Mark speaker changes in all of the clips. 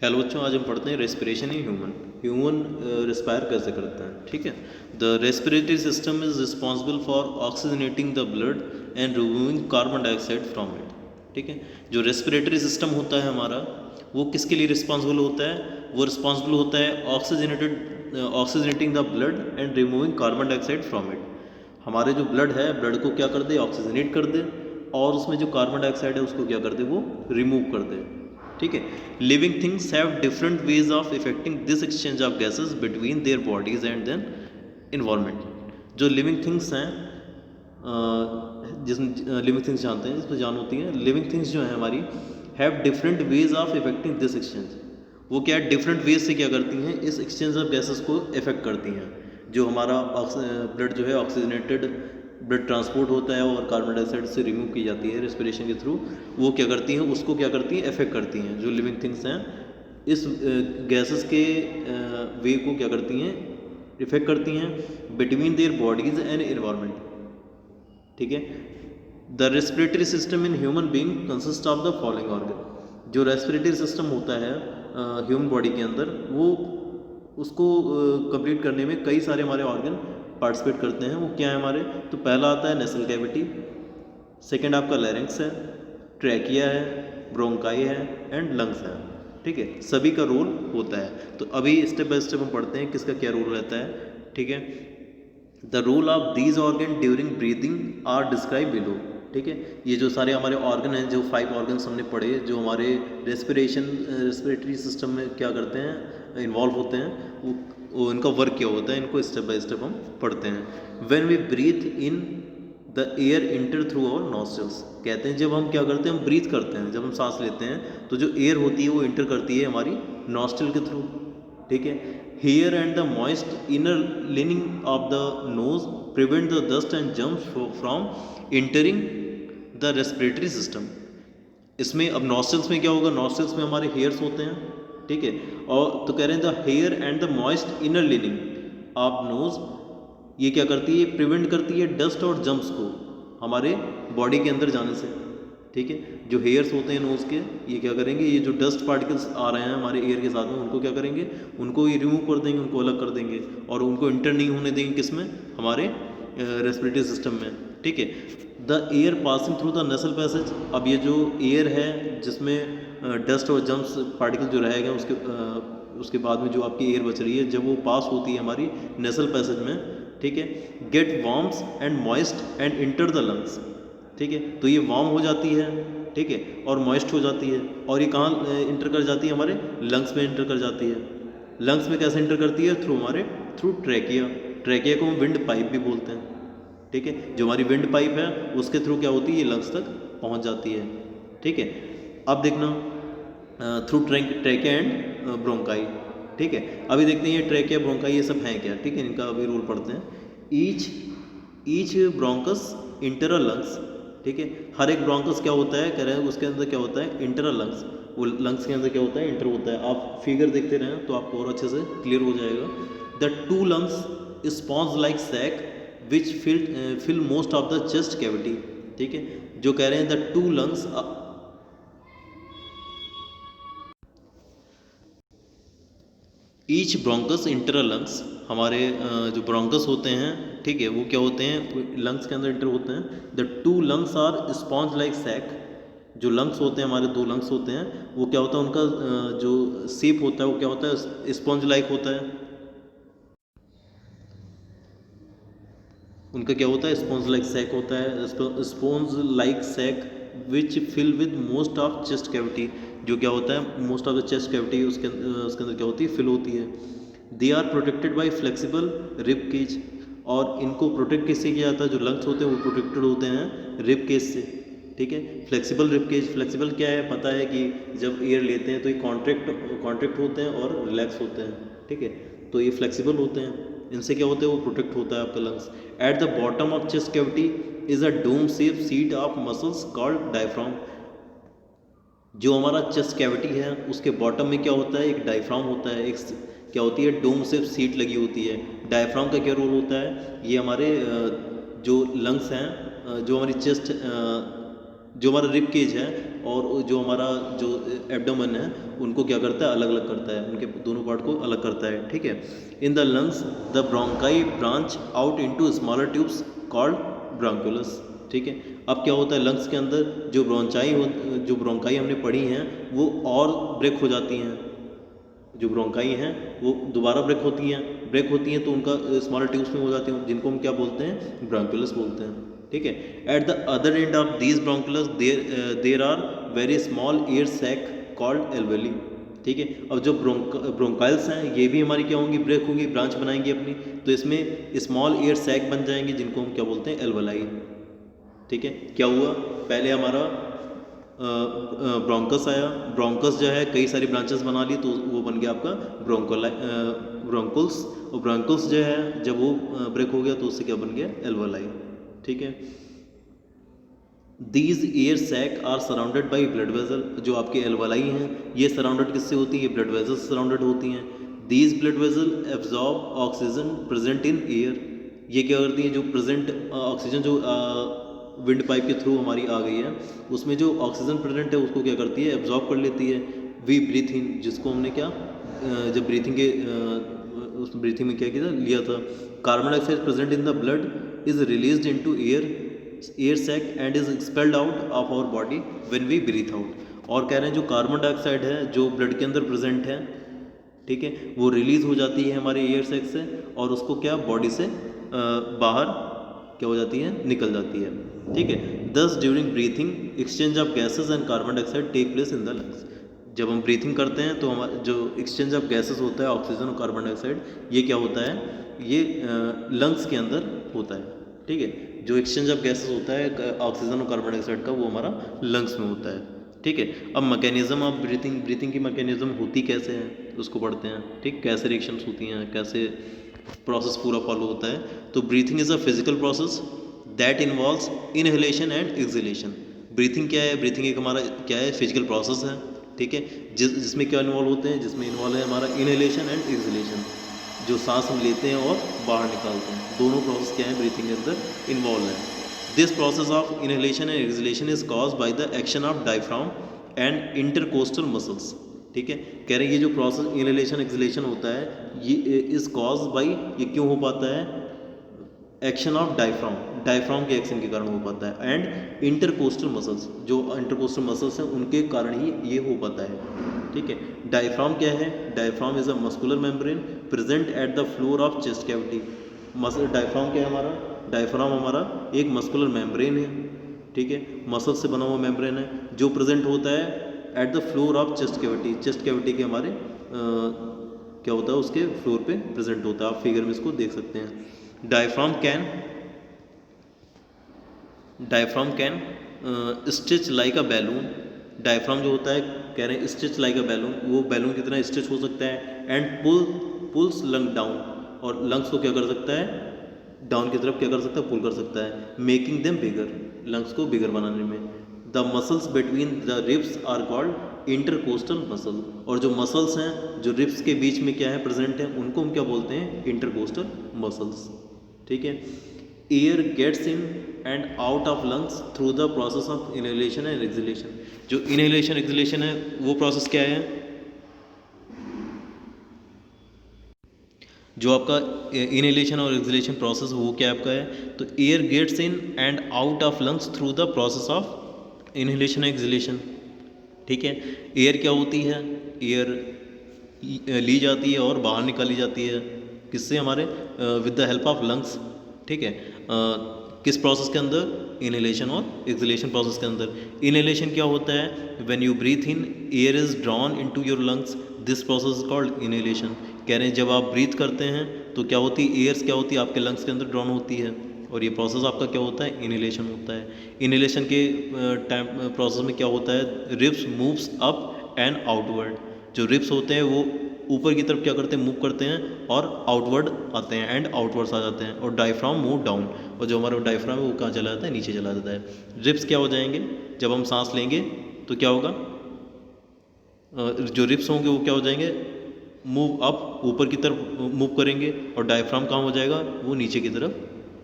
Speaker 1: Hello बच्चों, आज हम पढ़ते हैं रेस्पिरेशन इन ह्यूमन रिस्पायर कैसे करता है। ठीक है, the respiratory system is responsible for oxygenating the blood and removing carbon dioxide from it. ठीक है, जो रेस्पिरेटरी सिस्टम होता है हमारा, वो किसके लिए रिस्पॉन्सिबल होता है? वो रिस्पॉन्सिबल होता है oxygenating the blood and removing carbon dioxide from it. हमारे जो ब्लड है, ब्लड को क्या कर दे? ऑक्सीजनेट कर दे, और उसमें जो कार्बन डाइऑक्साइड है उसको क्या कर दे? वो रिमूव कर दे। ठीक है, living things have different ways of effecting this exchange of gases between their bodies and then environment. जो लिविंग थिंग्स हैं, जिस लिविंग थिंग्स जानते हैं, जिसमें जान होती है, लिविंग थिंग्स जो है हमारी, have different ways of effecting this exchange. वो क्या है? डिफरेंट वेज से क्या करती हैं? इस एक्सचेंज ऑफ गैसेस को इफेक्ट करती हैं। जो हमारा ब्लड जो है ऑक्सीजनेटेड ब्लड ट्रांसपोर्ट होता है और कार्बन डाइऑक्साइड से रिमूव की जाती है रेस्पिरेशन के थ्रू, वो क्या करती हैं? उसको क्या करती हैं? इफेक्ट करती हैं। जो लिविंग थिंग्स हैं, इस गैसेस के वे को क्या करती हैं? इफेक्ट करती हैं between their bodies and environment. ठीक है, the respiratory system in human being consist of the following organ. जो रेस्पिरेटरी सिस्टम होता है ह्यूमन बॉडी के अंदर, वो उसको कंप्लीट करने में कई सारे हमारे ऑर्गन पार्टिसिपेट करते हैं। वो क्या है हमारे? तो पहला आता है नेसल कैविटी, सेकंड आपका लैरिंक्स है, ट्रैकिया है, ब्रोंकाई है एंड लंग्स है। ठीक है, सभी का रोल होता है। तो अभी स्टेप बाय स्टेप हम पढ़ते हैं किसका क्या रोल रहता है। ठीक है, the role of these organ during breathing are describe below. ठीक है, ये जो सारे हमारे ऑर्गन हैं, जो 5 ऑर्गन्स हमने पढ़े, जो हमारे रेस्पिरेटरी सिस्टम में क्या करते हैं? इन्वॉल्व होते हैं, वो इनका वर्क क्या होता है, इनको स्टेप बाय स्टेप हम पढ़ते हैं। When we breathe in the air enter through our nostrils. कहते हैं जब हम क्या करते हैं? हम ब्रीथ करते हैं, जब हम सांस लेते हैं तो जो एयर होती है वो इंटर करती है हमारी नॉस्ट्रल के थ्रू। ठीक है, hair and the moist inner lining of the nose prevent the dust and germs from entering the respiratory system. इसमें अब नॉस्ट्रल्स में क्या होगा? नॉस्ट्रल्स में हमारे हेयर्स होते हैं। ठीक है, और तो कह रहे हैं the hair and the moist inner lining of nose, ये क्या करती है? प्रिवेंट करती है डस्ट और जम्स को हमारे बॉडी के अंदर जाने से। ठीक है, जो हेयर्स होते हैं नोज़ के, ये क्या करेंगे? ये जो डस्ट पार्टिकल्स आ रहे हैं हमारे एयर के साथ में, उनको क्या करेंगे? उनको ये रिमूव कर देंगे, उनको अलग कर देंगे, और उनको इंटर नहीं होने देंगे किस में? हमारे रेस्पिरेटरी सिस्टम में। ठीक है, the air passing through the nasal passage. अब ये जो एयर है जिसमें डस्ट और जम्स पार्टिकल जो रहेगा, उसके बाद में जो आपकी एयर बच रही है, जब वो पास होती है हमारी नेसल पैसेज में, ठीक है, get warms and moist and enter the lungs. ठीक है, तो ये वार्म हो जाती है, ठीक है, और मॉइस्ट हो जाती है, और ये कहाँ इंटर कर जाती है? हमारे लंग्स में इंटर कर जाती है। लंग्स में कैसे इंटर करती है? Through trachea. ट्रैकिया को हम विंड पाइप भी बोलते हैं। ठीक है, जो हमारी विंड पाइप है उसके थ्रू क्या होती है? ये लंग्स तक पहुंच जाती है। ठीक है, अब देखना थ्रू ट्रैकिया एंड ब्रोंकाई। ठीक है, अभी देखते हैं ये ट्रैकिया ब्रोंकाई ये सब हैं क्या। ठीक है, इनका अभी रोल पढ़ते हैं। Each bronchus enter lungs. ठीक है, हर एक ब्रोंकस क्या होता है? कह रहे हैं उसके अंदर क्या होता है? Inter lungs. वो लंग्स के अंदर क्या होता है? इंटर होता है। आप फिगर देखते रहें तो आपको और अच्छे से क्लियर हो जाएगा। The 2 lungs sponge like sac which fill most of the chest cavity. ठीक है, जो कह रहे हैं the 2 lungs, each bronchus enter lungs. हमारे जो ब्रोंकस होते हैं, ठीक है, वो क्या होते हैं? लंग्स के अंदर इंटर होते हैं। The 2 lungs are sponge like sac. जो लंग्स होते हैं हमारे, 2 लंग्स होते हैं, वो क्या होता है? उनका जो शेप होता है वो क्या होता है? स्पॉन्ज लाइक होता है। उनका क्या होता है? स्पॉन्ज लाइक सैक होता है। Sponge like sac which fill with most of chest cavity. जो क्या होता है? Most of the chest cavity उसके अंदर क्या होती है? फिल होती है। They are protected by flexible rib cage. और इनको प्रोटेक्ट किससे किया जाता है? जो लंग्स होते हैं वो प्रोटेक्टेड होते हैं रिब केज से। ठीक है, फ्लेक्सिबल रिब केज। फ्लेक्सिबल क्या है? पता है कि जब एयर लेते हैं तो ये कॉन्ट्रैक्ट होते हैं और रिलैक्स होते हैं। ठीक है, तो ये फ्लेक्सिबल होते हैं, इनसे क्या होता है? वो प्रोटेक्ट होता है आपका lungs. At the bottom of chest cavity is a dome shape sheet of muscles called diaphragm. जो हमारा चेस्ट कैविटी है उसके बॉटम में क्या होता है? एक डायफ्राम होता है, एक क्या होती है? डोम शेप सीट लगी होती है। डायफ्राम का क्या रोल होता है? ये हमारे जो लंग्स हैं, जो हमारी चेस्ट, जो हमारा रिब केज है, और जो हमारा जो एब्डोमेन है उनको क्या करता है, अलग अलग करता है, उनके दोनों पार्ट को अलग करता है, ठीक है। In the lungs the bronchi branch out into smaller tubes called bronchioles, ठीक है। अब क्या होता है, लंग्स के अंदर जो जो ब्रोंकाई हमने पढ़ी हैं वो और ब्रेक हो जाती हैं, जो ब्रोंकाई हैं वो दोबारा ब्रेक होती हैं तो उनका स्मॉलर ट्यूब्स में हो जाती हैं, जिनको हम क्या बोलते हैं, ब्रोंकुलस बोलते हैं, ठीक है। At the other end of these bronchioles there are very small air sacs called alveoli, ठीक है। अब जो ब्रोंकाइल्स हैं ये भी हमारी क्या होंगी, ब्रेक होंगी, ब्रांच बनाएंगी अपनी, तो इसमें स्मॉल एयर सैक बन जाएंगे जिनको हम क्या बोलते हैं, एल्वेलाई, ठीक है। क्या हुआ, पहले हमारा ब्रोंकस आया, ब्रोंकस जो है कई सारी ब्रांचेस बना ली तो वो बन गया आपका ब्रोंकुल्स, और ब्रोंकुल्स जो है जब वो ब्रेक हो गया तो उससे क्या बन गया, एल्वेलाई, ठीक है। These air sac are surrounded by blood vessel, जो आपके एल्वेलाई हैं ये सराउंडेड किससे होती है, ब्लड वेजल से सराउंडेड होती हैं। These blood vessel absorb oxygen present in air, ये क्या करती हैं, जो प्रेजेंट ऑक्सीजन जो विंड पाइप के थ्रू हमारी आ गई है उसमें जो ऑक्सीजन प्रेजेंट है उसको क्या करती है, एब्जॉर्ब कर लेती है। वी ब्रीथ इन, जिसको हमने क्या जब ब्रीथिंग के उस ब्रीथिंग में क्या किया था, लिया था। Carbon dioxide present in the blood is released into air sac and is expelled out of our body when we breathe out. और कह रहे हैं जो कार्बन डाइऑक्साइड है जो ब्लड के अंदर प्रेजेंट है, ठीक है, वो रिलीज हो जाती है हमारे एयर सैक से और उसको क्या बॉडी से बाहर क्या हो जाती है, निकल जाती है, ठीक है। Thus during breathing exchange of gases and carbon dioxide take place in the lungs, जब हम ब्रीथिंग करते हैं तो हमारा जो एक्सचेंज ऑफ गैसेस होता है, ऑक्सीजन और कार्बन डाइऑक्साइड, ये क्या होता है, ये लंग्स के अंदर होता है, ठीक है। जो एक्सचेंज ऑफ गैसेस होता है ऑक्सीजन और कार्बन डाइऑक्साइड का, वो हमारा लंग्स में होता है, ठीक है। अब मैकेनिज्म ऑफ ब्रीथिंग की मैकेनिज्म होती कैसे है उसको पढ़ते हैं, ठीक, कैसे रिएक्शंस होती हैं, कैसे प्रोसेस पूरा फॉलो होता है। तो breathing is a physical process that involves inhalation and exhalation. Breathing क्या है, ब्रीथिंग एक हमारा क्या है, फिजिकल प्रोसेस है, ठीक है, जिसमें क्या इन्वॉल्व होते हैं, जिसमें इन्वॉल्व है हमारा इनहेलेशन एंड एक्सहेलेशन, जो सांस हम लेते हैं और बाहर निकालते हैं, दोनों प्रोसेस क्या है ब्रीथिंग के अंदर इन्वॉल्व है। This process of inhalation and exhalation is caused by the action of diaphragm and intercostal muscles, ठीक है। कह रहे हैं ये जो प्रोसेस इनहेलेशन एक्सहेलेशन होता है ये इज कॉज बाई, ये क्यों हो पाता है, एक्शन ऑफ डायफ्राम के एक्शन के कारण हो पाता है, एंड इंटरकोस्टल मसल्स, जो इंटरकोस्टल मसल्स हैं उनके कारण ही ये हो पाता है, ठीक है। डायफ्राम क्या है, diaphragm is a muscular membrane present at the floor of chest cavity. Diaphragm क्या है हमारा, डायफ्राम हमारा एक मस्कुलर मेम्ब्रेन है, ठीक है, मसल से बना हुआ मेम्ब्रेन है जो प्रेजेंट होता है at the floor of chest cavity, chest cavity के हमारे क्या होता है, उसके फ्लोर पे प्रेजेंट होता है, आप फिगर में इसको देख सकते हैं। Diaphragm can stitch like a balloon, diaphragm जो होता है कह रहे हैं स्टिच लाइक अ बैलून, वो बैलून की तरह स्टिच हो सकता है, एंड पुल्स लंग डाउन, और लंग्स को क्या कर सकता है, डाउन की तरफ क्या कर सकता है, पुल कर सकता है, मेकिंग देम बिगर, लंग्स को बिगर बनाने में। The muscles between the ribs are called intercostal muscle, और जो मसल्स हैं जो रिब्स के बीच में क्या है प्रेजेंट है उनको हम क्या बोलते हैं, इंटरकोस्टल मसल्स, ठीक है। Air gets in and out of lungs through the process of inhalation and exhalation. जो इनहेलेशन एक्सहेलेशन है वो प्रोसेस क्या है, जो आपका इनहेलेशन और एक्सहेलेशन प्रोसेस वो क्या आपका है, तो air gets in and out of lungs through the process of inhalation exhalation, ठीक है। एयर क्या होती है, एयर ली जाती है और बाहर निकाली जाती है, किससे, हमारे with the help of lungs, ठीक है। किस प्रोसेस के अंदर, इनहेलेशन और एक्सहेलेशन प्रोसेस के अंदर। इनहेलेशन क्या होता है, when you breathe in air is drawn into your lungs, this process is called inhalation. कह रहे हैं जब आप ब्रीथ करते हैं तो क्या होती है, एयर्स क्या होती है आपके लंग्स के अंदर ड्रॉन होती है, और ये प्रोसेस आपका क्या होता है, इनहेलेशन होता है। इनहेलेशन के टाइम प्रोसेस में क्या होता है, ribs moves up and outward, जो रिब्स होते हैं वो ऊपर की तरफ क्या करते हैं, मूव करते हैं और आउटवर्ड आते हैं, एंड आउटवर्ड्स आ जाते हैं, और डायफ्राम मूव डाउन, और जो हमारा डायफ्राम है वो कहाँ चला जाता है, नीचे चला जाता है। रिब्स क्या हो जाएंगे, जब हम सांस लेंगे तो क्या होगा, जो रिब्स होंगे वो क्या हो जाएंगे, मूव अप, ऊपर की तरफ मूव करेंगे, और डायफ्राम कहाँ हो जाएगा, वो नीचे की तरफ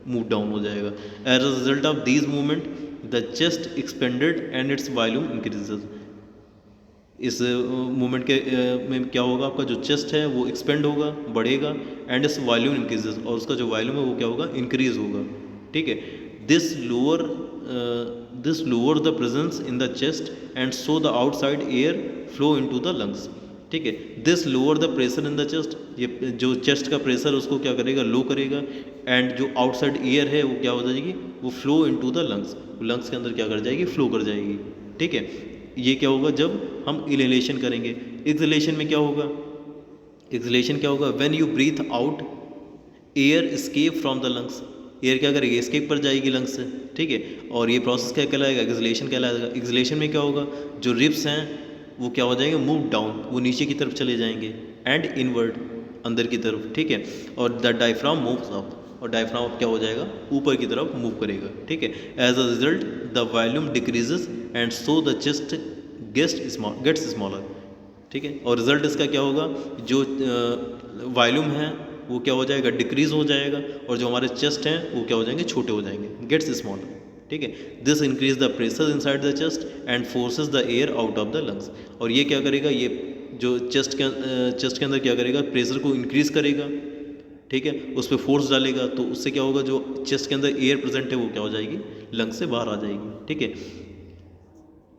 Speaker 1: मूव डाउन हो जाएगा। As a result of these movement the chest expanded and its volume increases. इस मूवमेंट के में क्या होगा, आपका जो चेस्ट है वो एक्सपेंड होगा, बढ़ेगा, एंड इस वॉल्यूम इंक्रीजेज, और उसका जो वॉल्यूम है वो क्या होगा, इंक्रीज होगा। ठीक है, this lower the presence in the chest and so the outside air flow into the lungs. ठीक है, this lower the pressure in the chest, ये जो चेस्ट का प्रेशर उसको क्या करेगा, लो करेगा, एंड जो आउटसाइड एयर है वो क्या हो जाएगी, वो flow into the lungs, lungs के अंदर क्या कर जाएगी, फ्लो कर जाएगी। ठीक है, ये क्या होगा जब हम इनहेलेशन करेंगे। एक्सहेलेशन में क्या होगा, एक्सहेलेशन क्या होगा, when you breathe out air escape from the lungs, air क्या करेगी, एस्केप कर जाएगी लंग्स से। ठीक है, और ये प्रोसेस क्या कहलाएगा, एक्सहेलेशन कहलाएगा। एक्सहेलेशन में क्या होगा, जो रिब्स हैं वो क्या हो जाएंगे, मूव डाउन, वो नीचे की तरफ चले जाएंगे, एंड इनवर्ड, अंदर की तरफ। ठीक है, और द डायफ्राम मूव्स अप, और डायफ्राम क्या हो जाएगा, ऊपर की तरफ मूव करेगा। ठीक है, as a result the volume decreases and so the chest gets smaller. ठीक है, और रिजल्ट इसका क्या होगा, जो वॉल्यूम है वो क्या हो जाएगा, डिक्रीज हो जाएगा, और जो हमारे चेस्ट हैं वो क्या हो जाएंगे, छोटे हो जाएंगे, गेट्स स्मॉलर। ठीक है, this increase the pressure inside the chest and forces the air out of the lungs. और ये क्या करेगा, ये जो चेस्ट के अंदर क्या करेगा, प्रेशर को इंक्रीज करेगा। ठीक है, उस पर फोर्स डालेगा, तो उससे क्या होगा, जो चेस्ट के अंदर एयर प्रेजेंट है वो क्या हो जाएगी, लंग्स से बाहर आ जाएगी। ठीक है,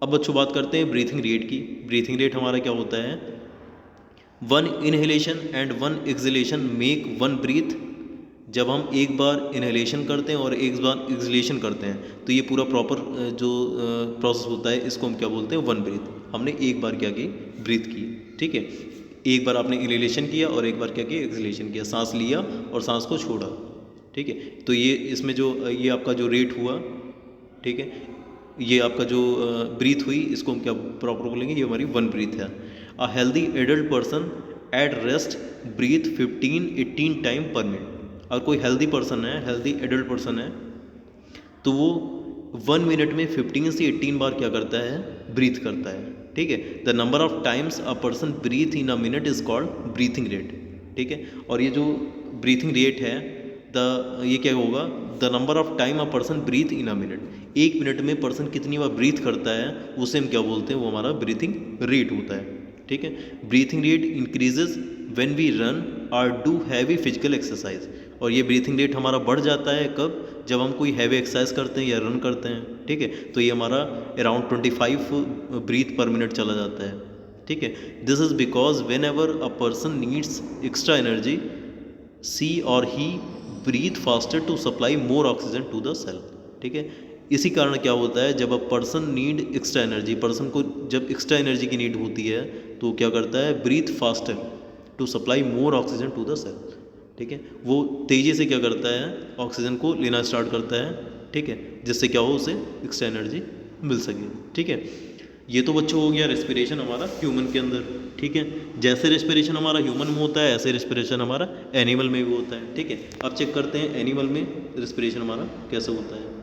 Speaker 1: अब बच्चों बात करते हैं ब्रीथिंग रेट की। ब्रीथिंग रेट हमारा क्या होता है, 1 inhalation and 1 exhalation make 1 breath. जब हम एक बार इनहेलेशन करते हैं और एक बार एक्सहेलेशन करते हैं तो ये पूरा प्रॉपर जो प्रोसेस होता है इसको हम क्या बोलते हैं, 1 ब्रीथ। हमने एक बार क्या की, ब्रीथ की। ठीक है, एक बार आपने इनहेलेशन किया और एक बार क्या किया, एक्सहेलेशन किया, सांस लिया और सांस को छोड़ा। ठीक है, तो ये इसमें जो ये आपका जो रेट हुआ, ठीक है, ये आपका जो ब्रीथ हुई, इसको हम क्या प्रॉपर बोलेंगे, ये हमारी 1 ब्रीथ है। A healthy adult person at rest breathe 15-18 time per minute. अगर कोई हेल्दी पर्सन है, हेल्दी एडल्ट पर्सन है, तो वो 1 मिनट में 15 से 18 बार क्या करता है, ब्रीथ करता है। ठीक है, the number of times a person breathe in a minute is called breathing rate. ठीक है, और ये जो ब्रीथिंग रेट है, ये क्या होगा, the number of time a person breathe in a minute, 1 minute में पर्सन कितनी बार ब्रीथ करता है उसे हम क्या बोलते हैं, वो हमारा ब्रीथिंग रेट होता है। ठीक है, breathing rate increases when we run or do heavy physical exercise. और ये ब्रीथिंग रेट हमारा बढ़ जाता है कब, जब हम कोई हैवी एक्सरसाइज करते हैं या रन करते हैं। ठीक है, तो ये हमारा अराउंड 25 ब्रीथ पर मिनट चला जाता है। ठीक है, this is because whenever a person needs extra energy she or he breathe faster to supply more oxygen to the cell. ठीक है, इसी कारण क्या होता है, जब a person need extra energy, person को जब एक्स्ट्रा एनर्जी की नीड होती है तो क्या करता है, breathe faster to supply more oxygen to the cell. ठीक है, वो तेज़ी से क्या करता है, ऑक्सीजन को लेना स्टार्ट करता है। ठीक है, जिससे क्या हो, उसे एक्स्ट्रा एनर्जी मिल सके। ठीक है, ये तो बच्चों हो गया रेस्पिरेशन हमारा ह्यूमन के अंदर। ठीक है, जैसे रेस्पिरेशन हमारा ह्यूमन में होता है ऐसे रेस्पिरेशन हमारा एनिमल में भी होता है। ठीक है, अब चेक करते हैं एनिमल में रेस्पिरेशन हमारा कैसे होता है।